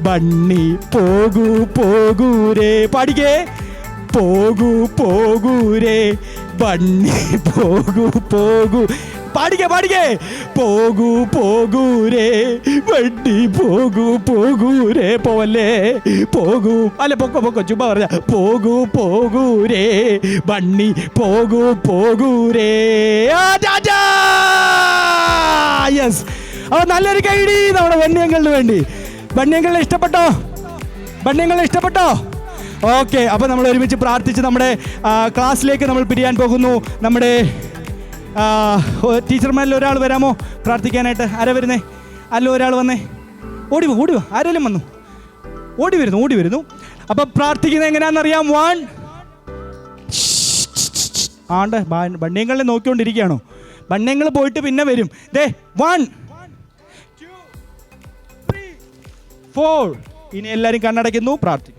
ബണ്ണി പോകൂ പോകൂരേ. പാടിക്കേ. പോകൂ പോകൂരേ ബണ്ണി പോകൂ പോകൂ. പാടിക്കേ പാടിക്കേ. പോകൂ പോകൂരേ ബണ്ണി പോകൂ പോകൂരേ. പോവല്ലേ, പോകൂ. അല്ല പൊക്കോ പൊക്കോ, ചുമ്മാ പറഞ്ഞ. പോകൂ പോകൂരേ ബണ്ണി പോകൂ പോകൂരേ. യെസ്. അപ്പോൾ നല്ലൊരു കൈഡി നമ്മുടെ ബണ്ണിയങ്കളിന് വേണ്ടി. ബണ്ണിയങ്കളിനെ ഇഷ്ടപ്പെട്ടോ? ബണ്ണിയങ്കളിനെ ഇഷ്ടപ്പെട്ടോ? ഓക്കെ. അപ്പോൾ നമ്മൾ ഒരുമിച്ച് പ്രാർത്ഥിച്ച് നമ്മുടെ ക്ലാസ്സിലേക്ക് നമ്മൾ പിരിയാൻ പോകുന്നു. നമ്മുടെ ടീച്ചർമാരിൽ ഒരാൾ വരാമോ പ്രാർത്ഥിക്കാനായിട്ട്? ആരാ വരുന്നേ? അല്ല, ഒരാൾ വന്നേ. ഓടി വാ. ആരെങ്കിലും വന്നു? ഓടി വരുന്നു. അപ്പം പ്രാർത്ഥിക്കുന്നത് എങ്ങനെയാണെന്നറിയാം. ബണ്ണിയങ്ങളെ നോക്കിക്കൊണ്ടിരിക്കുകയാണോ? ബണ്ണിയങ്ങൾ പോയിട്ട് പിന്നെ വരും. 1 2 3 4. ഇനി എല്ലാവരും കണ്ണടയ്ക്കുന്നു, പ്രാർത്ഥിക്കുന്നു.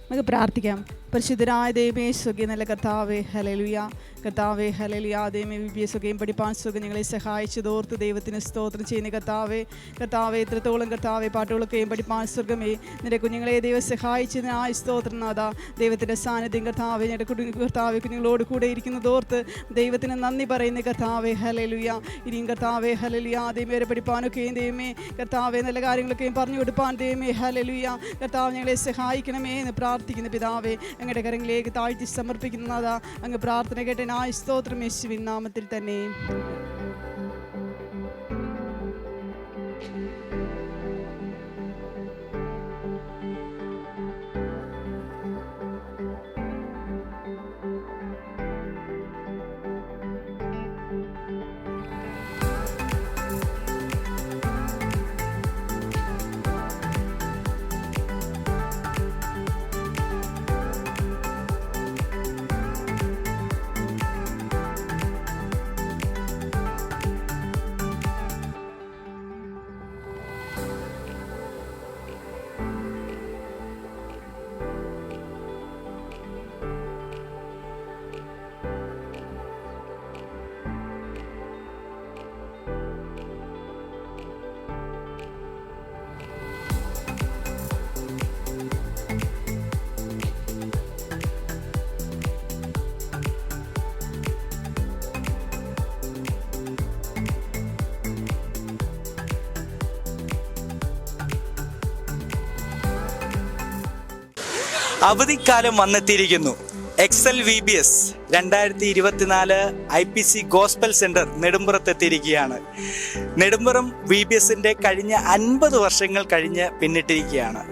നമുക്ക് പ്രാർത്ഥിക്കാം. പരിശുദ്ധരായ ദൈവമേ, സുഖി നല്ല കർത്താവേ, ഹല്ലേലൂയ. കർത്താവേ ഹല്ലേലൂയ. ദൈവമേ, VBS ഒക്കെയും പഠിപ്പാൻ സുഖം ഞങ്ങളെ സഹായിച്ചതോർത്ത് ദൈവത്തിന് സ്തോത്രം ചെയ്യുന്ന കർത്താവേ. എത്രത്തോളം കർത്താവെ പാട്ടുകളൊക്കെയും പഠിപ്പാൻ സുഖമേ നിന്റെ കുഞ്ഞുങ്ങളെ ദൈവം സഹായിച്ചതിനായി സ്തോത്രം നാഥ. ദൈവത്തിൻ്റെ സാന്നിധ്യം കർത്താവെ ഞങ്ങളുടെ കർത്താവെ കുഞ്ഞുങ്ങളോട് കൂടെ ഇരിക്കുന്നതോർത്ത് ദൈവത്തിന് നന്ദി പറയുന്ന കർത്താവേ, ഹല്ലേലൂയ. ഇനിയും കർത്താവേ ഹല്ലേലൂയ. ദൈവം വരെ പഠിപ്പാനൊക്കെയും ദൈവമേ കർത്താവെ നല്ല കാര്യങ്ങളൊക്കെയും പറഞ്ഞു കൊടുപ്പാൻ ദൈവമേ ഹല്ലേലൂയ. കർത്താവ് ഞങ്ങളെ സഹായിക്കണമേ എന്ന് പ്രാർത്ഥിക്കുന്ന പിതാവേ, അങ്ങയുടെ കരങ്ങളിലേക്ക് താഴ്ത്തി സമർപ്പിക്കുന്ന നാഥ. അങ്ങ് പ്രാർത്ഥന കേട്ട സ്തോത്രം യേശുവിൻ നാമത്തിൽ തന്നെ. അവധിക്കാലം വന്നെത്തിയിരിക്കുന്നു. Excel VBS 2024 IPC gospel centre നെടുമ്പുറത്തെത്തിയിരിക്കുകയാണ്. നെടുമ്പുറം VBSൻ്റെ കഴിഞ്ഞ 50 വർഷങ്ങൾ കഴിഞ്ഞ് പിന്നിട്ടിരിക്കുകയാണ്.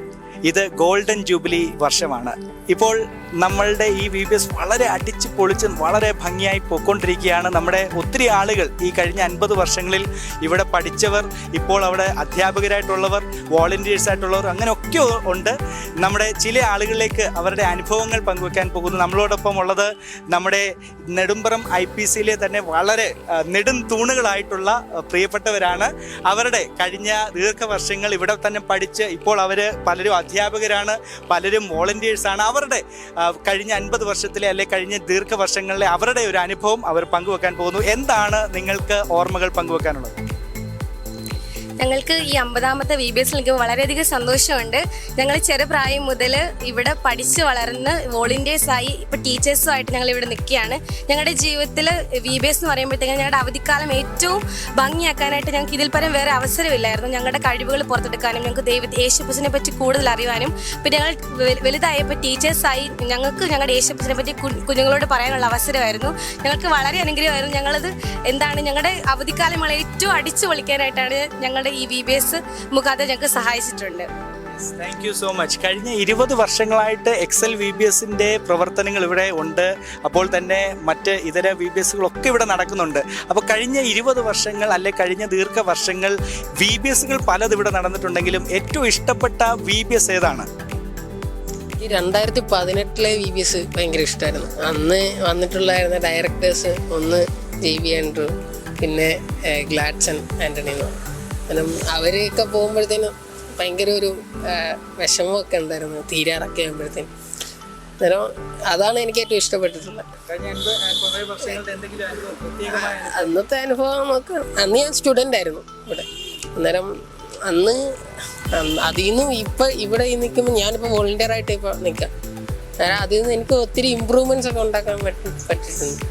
ഇത് ഗോൾഡൻ ജൂബിലി വർഷമാണ്. ഇപ്പോൾ നമ്മളുടെ ഈ VBS വളരെ അടിച്ച് പൊളിച്ച് വളരെ ഭംഗിയായി പോയിക്കൊണ്ടിരിക്കുകയാണ്. നമ്മുടെ ഒത്തിരി ആളുകൾ ഈ കഴിഞ്ഞ 50 വർഷങ്ങളിൽ ഇവിടെ പഠിച്ചവർ, ഇപ്പോൾ അവിടെ അധ്യാപകരായിട്ടുള്ളവർ, വോളണ്ടിയേഴ്സ് ആയിട്ടുള്ളവർ, അങ്ങനെയൊക്കെ ഉണ്ട്. നമ്മുടെ ചില ആളുകളിലേക്ക് അവരുടെ അനുഭവങ്ങൾ പങ്കുവെക്കാൻ പോകുന്നു. നമ്മളോടൊപ്പം ഉള്ളത് നമ്മുടെ നെടുമ്പുറം IPCയിലെ തന്നെ വളരെ നെടും തൂണുകളായിട്ടുള്ള പ്രിയപ്പെട്ടവരാണ്. അവരുടെ കഴിഞ്ഞ ദീർഘവർഷങ്ങൾ ഇവിടെ തന്നെ പഠിച്ച് ഇപ്പോൾ അവർ പലരും അധ്യാപകരാണ്, പലരും വോളണ്ടിയേഴ്സാണ്. അവരുടെ കഴിഞ്ഞ 50 വർഷത്തിലെ അല്ലെ കഴിഞ്ഞ ദീർഘവർഷങ്ങളിലെ അവരുടെ ഒരു അനുഭവം അവർ പങ്കുവെക്കാൻ പോകുന്നു. എന്താണ് നിങ്ങൾക്ക് ഓർമ്മകൾ പങ്കുവെക്കാനുള്ളത്? ഞങ്ങൾക്ക് ഈ 50ാമത്തെ VBS നിൽക്കുമ്പോൾ വളരെയധികം സന്തോഷമുണ്ട്. ഞങ്ങൾ ചെറുപ്രായം മുതൽ ഇവിടെ പഠിച്ച് വളർന്ന് വോളണ്ടിയേഴ്സായി ഇപ്പോൾ ടീച്ചേഴ്സുമായിട്ട് ഞങ്ങൾ ഇവിടെ നിൽക്കുകയാണ്. ഞങ്ങളുടെ ജീവിതത്തിൽ VBS എന്ന് പറയുമ്പോഴത്തേക്കും ഞങ്ങളുടെ അവധിക്കാലം ഏറ്റവും ഭംഗിയാക്കാനായിട്ട് ഞങ്ങൾക്ക് ഇതിൽ പരം വേറെ അവസരമില്ലായിരുന്നു. ഞങ്ങളുടെ കഴിവുകൾ പുറത്തെടുക്കാനും ഞങ്ങൾക്ക് യേശുക്രിസ്തുവിനെ പറ്റി കൂടുതൽ അറിയുവാനും പിന്നെ ഞങ്ങൾ വലുതായപ്പോൾ ടീച്ചേഴ്സായി ഞങ്ങൾക്ക് ഞങ്ങളുടെ യേശുക്രിസ്തുവിനെ പറ്റി കുഞ്ഞുങ്ങളോട് പറയാനുള്ള അവസരമായിരുന്നു. ഞങ്ങൾക്ക് വളരെ അനുഗ്രഹമായിരുന്നു. ഞങ്ങളത് ഞങ്ങളുടെ അവധിക്കാലം ഏറ്റവും അടിച്ചു പൊളിക്കാനായിട്ടാണ് ഞങ്ങളുടെ ഈ VBS മുഖാന്തരം ഞങ്ങൾക്ക് സഹായിച്ചിട്ടുണ്ട്. Thank you so much. കഴിഞ്ഞ 20 വർഷങ്ങളായിട്ട് എക്സൽ VBSൻ്റെ പ്രവർത്തനങ്ങൾ ഇവിടെ ഉണ്ട്. അപ്പോൾ തന്നെ മറ്റ് ഇതര VBSകളൊക്കെ ഇവിടെ നടക്കുന്നുണ്ട്. അപ്പോൾ കഴിഞ്ഞ 20 വർഷങ്ങൾ അല്ലെ കഴിഞ്ഞ ദീർഘവർഷങ്ങൾ VBSകൾ പലത് ഇവിടെ നടന്നിട്ടുണ്ടെങ്കിലും ഏറ്റവും ഇഷ്ടപ്പെട്ട VBS ഏതാണ്? ഈ 2018 VBS ഭയങ്കര ഇഷ്ടമായിരുന്നു. അന്ന് വന്നിട്ടുള്ളായിരുന്ന ഡയറക്ടേഴ്സ് ഒന്ന് JB ആൻഡ്രൂ, പിന്നെ ഗ്ലാഡ്സൺ ആൻ്റണി എന്ന് പറഞ്ഞു. കാരണം അവരൊക്കെ പോകുമ്പോഴത്തേനും ഭയങ്കര ഒരു വിഷമമൊക്കെ ഉണ്ടായിരുന്നു തീരാറൊക്കെ ആകുമ്പോഴത്തേനും. അന്നേരം അതാണ് എനിക്ക് ഏറ്റവും ഇഷ്ടപ്പെട്ടിട്ടുള്ളത്. അന്നത്തെ അനുഭവം നോക്കാം. അന്ന് ഞാൻ സ്റ്റുഡൻ്റ് ആയിരുന്നു ഇവിടെ. അന്നേരം അന്ന് അതിൽ നിന്നും ഇപ്പം ഇവിടെ നിൽക്കുമ്പോൾ ഞാനിപ്പോൾ വോളണ്ടിയർ ആയിട്ട് ഇപ്പോൾ നിൽക്കാം. അതിൽ നിന്ന് എനിക്ക് ഒത്തിരി ഇമ്പ്രൂവ്മെന്റ്സ് ഒക്കെ ഉണ്ടാക്കാൻ പറ്റിയിട്ടുണ്ട്.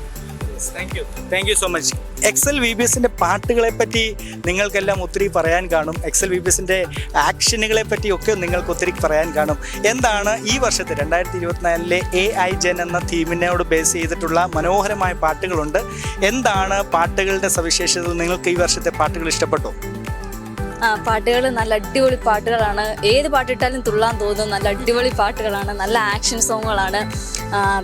Thank you so much. Excel VBSന്റെ പാട്ടുകളെ പറ്റി നിങ്ങൾക്കെല്ലാം ഒത്തിരി പറയാൻ കാണും. എക്സൽ VBSന്റെ ആക്ഷനുകളെ പറ്റി ഒക്കെ നിങ്ങൾക്ക് ഒത്തിരി പറയാൻ കാണും. എന്താണ് ഈ വർഷത്തെ 2024 AI Gen എന്ന തീമിനോട് ബേസ് ചെയ്തിട്ടുള്ള മനോഹരമായ പാട്ടുകളുണ്ട്. എന്താണ് പാട്ടുകളുടെ സവിശേഷത? നിങ്ങൾക്ക് ഈ വർഷത്തെ പാട്ടുകൾ ഇഷ്ടപ്പെട്ടോ? പാട്ടുകൾ നല്ല അടിപൊളി പാട്ടുകളാണ്. ഏത് പാട്ടിട്ടാലും തുള്ളാൻ തോന്നും. നല്ല അടിപൊളി പാട്ടുകളാണ്, നല്ല ആക്ഷൻ സോങ്ങുകളാണ്.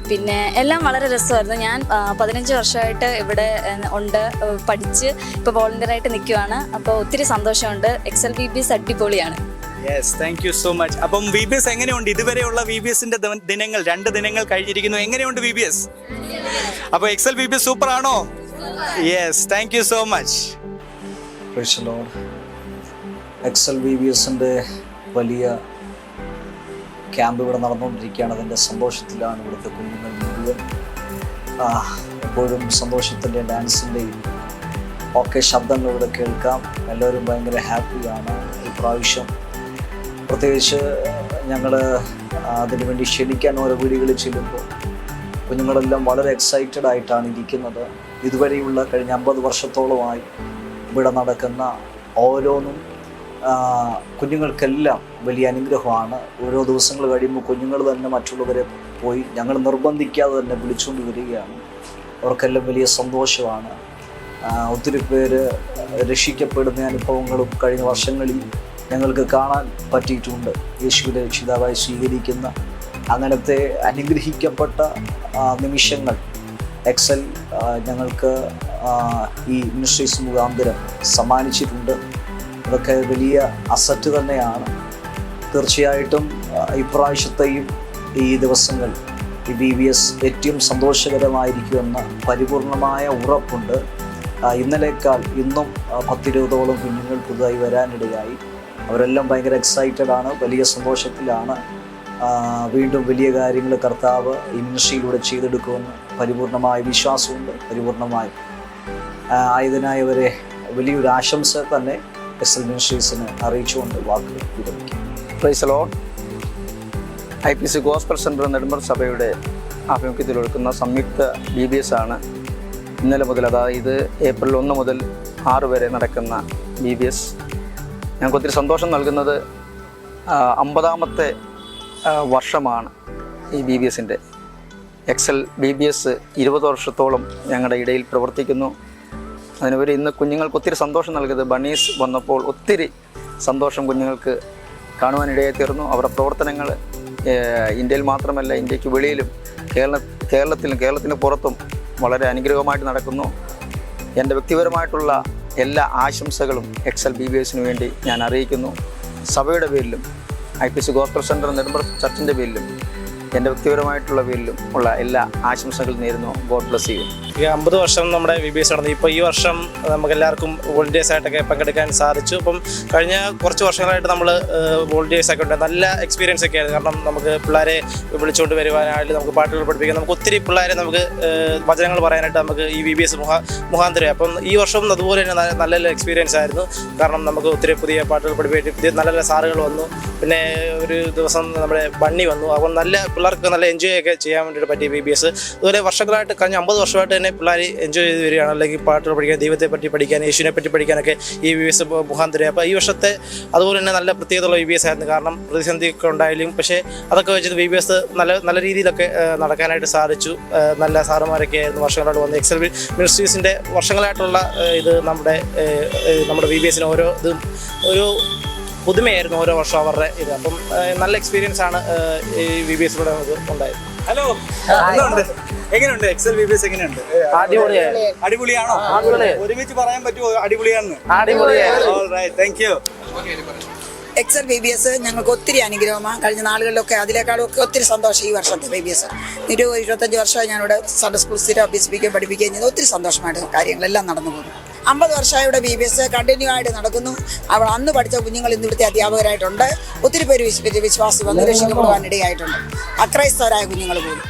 പിന്നെ എല്ലാം വളരെ രസമായിരുന്നു. ഞാൻ 15 വർഷമായിട്ട് ഇവിടെ ഉണ്ട്, പഠിച്ച് ഇപ്പോൾ വോളണ്ടിയറായിട്ട് നിൽക്കുവാണ്. അപ്പോൾ ഒത്തിരി സന്തോഷമുണ്ട്. എക്സൽ VBS അടിപൊളിയാണ്. Yes, thank you so much. അപ്പം VBS എങ്ങനെയുണ്ട്? ഇതുവരെയുള്ള VBSന്റെ ദിനങ്ങൾ 2 ദിനങ്ങൾ കഴിഞ്ഞിരിക്കുന്നു. എങ്ങനെയുണ്ട് VBS? അപ്പോൾ എക്സൽ VBS സൂപ്പർ ആണോ? Yes, thank you so much. Excel VBSന്റെ വലിയ ക്യാമ്പ് ഇവിടെ നടന്നുകൊണ്ടിരിക്കുകയാണ്. അതിൻ്റെ സന്തോഷത്തിലാണ് ഇവിടുത്തെ കുഞ്ഞുങ്ങൾ മുഴുവൻ. എപ്പോഴും സന്തോഷത്തിൻ്റെയും ഡാൻസിൻ്റെയും ഒക്കെ ശബ്ദങ്ങൾ ഇവിടെ കേൾക്കാം. എല്ലാവരും ഭയങ്കര ഹാപ്പിയാണ്. ഈ പ്രാവശ്യം പ്രത്യേകിച്ച് ഞങ്ങൾ അതിനുവേണ്ടി ക്ഷണിക്കാൻ ഓരോ വീടുകളിൽ ചെല്ലുമ്പോൾ കുഞ്ഞുങ്ങളെല്ലാം വളരെ എക്സൈറ്റഡ് ആയിട്ടാണ് ഇരിക്കുന്നത്. ഇതുവരെയുള്ള കഴിഞ്ഞ 50 വർഷത്തോളമായി ഇവിടെ നടക്കുന്ന ഓരോന്നും കുഞ്ഞുങ്ങൾക്കെല്ലാം വലിയ അനുഗ്രഹമാണ്. ഓരോ ദിവസങ്ങൾ കഴിയുമ്പോൾ കുഞ്ഞുങ്ങൾ തന്നെ മറ്റുള്ളവരെ പോയി ഞങ്ങൾ നിർബന്ധിക്കാതെ തന്നെ വിളിച്ചുകൊണ്ട് വരികയാണ്. അവർക്കെല്ലാം വലിയ സന്തോഷമാണ്. ഒത്തിരി പേര് രക്ഷിക്കപ്പെടുന്ന അനുഭവങ്ങളും കഴിഞ്ഞ വർഷങ്ങളിൽ ഞങ്ങൾക്ക് കാണാൻ പറ്റിയിട്ടുണ്ട്. യേശുവിനെ രക്ഷിതാവായി സ്വീകരിക്കുന്ന അങ്ങനത്തെ അനുഗ്രഹിക്കപ്പെട്ട നിമിഷങ്ങൾ എക്സൽ ഞങ്ങൾക്ക് ഈ മിനിസ്ട്രീസ് മുഖാന്തരം സമ്മാനിച്ചിട്ടുണ്ട്. അതൊക്കെ വലിയ അസറ്റ് തന്നെയാണ്. തീർച്ചയായിട്ടും ഇപ്രാവശ്യത്തെയും ഈ ദിവസങ്ങൾ ഈ VBS ഏറ്റവും സന്തോഷകരമായിരിക്കുമെന്ന പരിപൂർണമായ ഉറപ്പുണ്ട്. ഇന്നലേക്കാൾ ഇന്നും 10-20ഓളം കുഞ്ഞുങ്ങൾ പുതുതായി വരാനിടയായി. അവരെല്ലാം ഭയങ്കര എക്സൈറ്റഡ് ആണ്, വലിയ സന്തോഷത്തിലാണ്. വീണ്ടും വലിയ കാര്യങ്ങൾ കർത്താവ് ഈ മിനിസ്ട്രിയിലൂടെ ചെയ്തെടുക്കുമെന്ന് പരിപൂർണമായ വിശ്വാസമുണ്ട്. പരിപൂർണമായി ആയതിനായവരെ വലിയൊരു ആശംസ തന്നെ എക്സൽ മിനിസ്ട്രീസിന് അറിയിച്ചുകൊണ്ട് വാക്കുകൾ വിരമിക്കും. Praise the lord. IPC gospel centre Nedumparam സഭയുടെ ആഭിമുഖ്യത്തിൽ ഒരുക്കുന്ന സംയുക്ത VBS ആണ് ഇന്നലെ മുതൽ, അതായത് ഏപ്രിൽ 1 മുതൽ 6 വരെ നടക്കുന്ന VBS. ഞങ്ങൾക്ക് ഒത്തിരി സന്തോഷം നൽകുന്നത് 50ാമത്തെ വർഷമാണ് ഈ VBSൻ്റെ. എക്സൽ VBS 20 വർഷത്തോളം ഞങ്ങളുടെ ഇടയിൽ പ്രവർത്തിക്കുന്നു. അതിനുപരി ഇന്ന് കുഞ്ഞുങ്ങൾക്ക് ഒത്തിരി സന്തോഷം നൽകിയത് ബണ്ണീസ് വന്നപ്പോൾ ഒത്തിരി സന്തോഷം കുഞ്ഞുങ്ങൾക്ക് കാണുവാനിടയായി തീർന്നു. അവരുടെ പ്രവർത്തനങ്ങൾ ഇന്ത്യയിൽ മാത്രമല്ല, ഇന്ത്യക്ക് വെളിയിലും കേരളത്തിന് പുറത്തും വളരെ അനുഗ്രഹമായിട്ട് നടക്കുന്നു. എൻ്റെ വ്യക്തിപരമായിട്ടുള്ള എല്ലാ ആശംസകളും എക്സൽ VBSന് വേണ്ടി ഞാൻ അറിയിക്കുന്നു. സഭയുടെ പേരിലും IPC ഗോസ്പൽ സെൻറ്റർ നെടുമ്പറം ചർച്ചിൻ്റെ പേരിലും എൻ്റെ വ്യക്തിപരമായിട്ടുള്ള പേരിലും ഉള്ള എല്ലാ ആശംസകളും നേരുന്നു. God bless you. ഈ 50 വർഷം നമ്മുടെ VBS നടന്നു. ഇപ്പോൾ ഈ വർഷം നമുക്കെല്ലാവർക്കും വോളണ്ടിയേഴ്സായിട്ടൊക്കെ പങ്കെടുക്കാൻ സാധിച്ചു. അപ്പം കഴിഞ്ഞ കുറച്ച് വർഷങ്ങളായിട്ട് നമ്മൾ വോളണ്ടിയേഴ്സൊക്കെ ഉണ്ട്. നല്ല എക്സ്പീരിയൻസ് ഒക്കെ ആയിരുന്നു. കാരണം നമുക്ക് പിള്ളേരെ വിളിച്ചുകൊണ്ട് വരുവാനായിട്ട്, നമുക്ക് പാട്ടുകൾ പഠിപ്പിക്കാൻ, നമുക്ക് ഒത്തിരി പിള്ളേരെ നമുക്ക് വചനങ്ങൾ പറയാനായിട്ട് നമുക്ക് ഈ VBS മുഖാന്തരം. അപ്പം ഈ വർഷം അതുപോലെ തന്നെ നല്ല എക്സ്പീരിയൻസ് ആയിരുന്നു. കാരണം നമുക്ക് ഒത്തിരി പുതിയ പാട്ടുകൾ പഠിപ്പിച്ച് പുതിയ നല്ല നല്ല സാറുകൾ വന്നു. പിന്നെ ഒരു ദിവസം നമ്മുടെ ബണ്ണി വന്നു. അപ്പം നല്ല പിള്ളേർക്ക് നല്ല എൻജോയ് ഒക്കെ ചെയ്യാൻ വേണ്ടിയിട്ട് പറ്റി VBS. അതുപോലെ വർഷങ്ങളായിട്ട് കഴിഞ്ഞ 50 വർഷമായിട്ട് തന്നെ പിള്ളേർ എൻജോയ് ചെയ്ത് വരികയാണ്. അല്ലെങ്കിൽ പാട്ടുകൾ പഠിക്കാൻ, ദൈവത്തെ പറ്റി പഠിക്കാൻ, യേശുവിനെ പറ്റി പഠിക്കാനൊക്കെ ഈ VBS മുഖാന്തരം. അപ്പോൾ ഈ വർഷത്തെ അതുപോലെ തന്നെ നല്ല പ്രത്യേകതയുള്ള VBS ആയിരുന്നു. കാരണം പ്രതിസന്ധിയൊക്കെ ഉണ്ടായാലും പക്ഷേ അതൊക്കെ വെച്ചിട്ട് VBS നല്ല രീതിയിലൊക്കെ നടക്കാനായിട്ട് സാധിച്ചു. നല്ല സാറുമാരൊക്കെ ആയിരുന്നു വർഷങ്ങളായിട്ട് വന്നത്. എക്സൽ മിനിസ്ട്രീസിൻ്റെ വർഷങ്ങളായിട്ടുള്ള ഇത് നമ്മുടെ VBSന് ഓരോ ഇതും ഒരു പുതുമയായിരുന്നു ഓരോ വർഷം അവരുടെ ഇത്. അപ്പം നല്ല എക്സ്പീരിയൻസ് ആണ് ഈ VBSലൂടെ നമുക്ക് ഉണ്ടായത്. ഹലോ, എങ്ങനെയുണ്ട് എക്സൽ VBS? എങ്ങനെയുണ്ട്? അടിപൊളിയാണോ? ഒരുമിച്ച് പറയാൻ പറ്റുമോ അടിപൊളിയാണെന്ന്? Thank you. എക്സൽ VBS ഞങ്ങൾക്ക് ഒത്തിരി അനുഗ്രഹമാണ്. കഴിഞ്ഞ നാളുകളിലൊക്കെ അതിനേക്കാളും ഒക്കെ ഒത്തിരി സന്തോഷം ഈ വർഷത്തെ VBS. 25 വർഷമായി ഞാനിവിടെ സൺഡേ സ്കൂൾ സ്ഥിരം അഭ്യസിപ്പിക്കുകയും പഠിപ്പിക്കുകയും ചെയ്ത് ഒത്തിരി സന്തോഷമായിട്ട് കാര്യങ്ങളെല്ലാം നടന്നു പോകുന്നു. 50 വർഷമായി ഇവിടെ VBS കണ്ടിന്യൂ ആയിട്ട് നടക്കുന്നു. അവൾ അന്ന് പഠിച്ച കുഞ്ഞുങ്ങൾ ഇന്ന് ഇവിടുത്തെ അധ്യാപകരായിട്ടുണ്ട്. ഒത്തിരി പേര് വിശ്വാസി വന്ന് രക്ഷിക്കപ്പെടുവാൻ ഇടയായിട്ടുണ്ട്. അക്രൈസ്തവരായ കുഞ്ഞുങ്ങൾ പോലും.